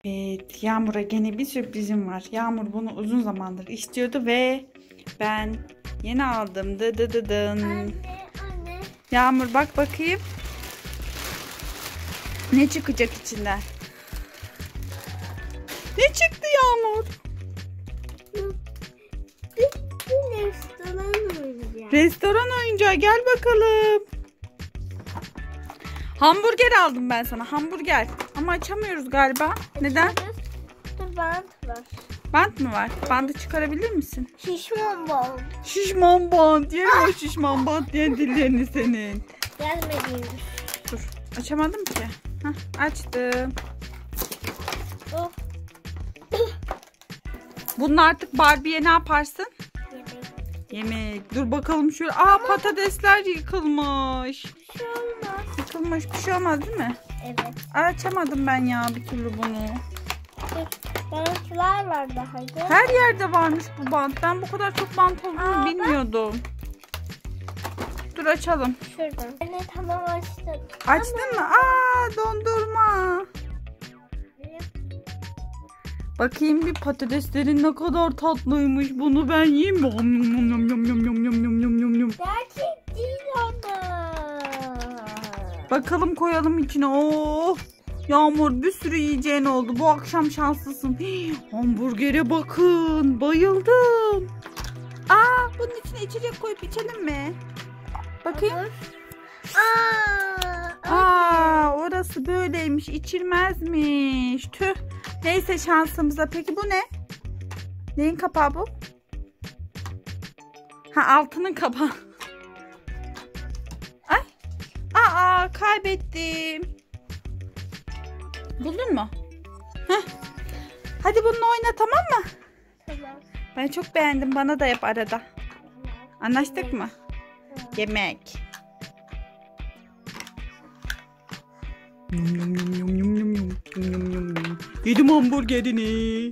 Evet, Yağmur'a gene bir sürprizim var. Yağmur bunu uzun zamandır istiyordu ve ben yeni aldım. Dı dı dı dın. Anne. Yağmur bak bakayım. Ne çıkacak içinden? Ne çıktı Yağmur? Bir restoran oyuncağı. Restoran oyuncağı, gel bakalım. Hamburger aldım ben sana, hamburger. Ama açamıyoruz galiba. Neden? Dur, bant var. Bant mı var? Bandı çıkarabilir misin? Şişman bant. Şişman bant. Yerim o şişman bant diyen dillerini senin. Gelmedi. Dur. Açamadım ki. Hah, açtım. Oh. Bunun artık Barbie'ye ne yaparsın? Yemek. Yemek. Dur bakalım şöyle. Aa, patatesler yıkılmış. Bir şey olmaz. Yıkılmış, bir şey olmaz değil mi? Evet. Açamadım ben ya bir türlü bunu. Bantlar var daha. Her yerde varmış bu bant. Ben bu kadar çok bant olduğunu bilmiyordum. Dur açalım. Şuradan. Anne tamam açtım. Açtın mı? Aa, dondurma. Bakayım bir, patateslerin ne kadar tatlıymış. Bunu ben yiyeyim mi? Yum yum yum yum yum yum yum yum yum yum. Gerçek değil ama. Bakalım, koyalım içine. Oh! Yağmur, bir sürü yiyeceğin oldu. Bu akşam şanslısın. Hamburgere bakın. Bayıldım. Aa, bunun içine içecek koyup içelim mi? Bakayım. Aa, orası böyleymiş. İçilmezmiş. Tüh. Neyse şansımıza. Peki bu ne? Neyin kapağı bu? Ha, altının kapağı. Ay. Aa, kaybettim. Buldun mu? Heh. Hadi bununla oyna, tamam mı? Tamam. Ben çok beğendim. Bana da yap arada. Anlaştık mı? Yemek. Yum yum yum yum yum yum yum yum yum yum. Yedim hamburgerini.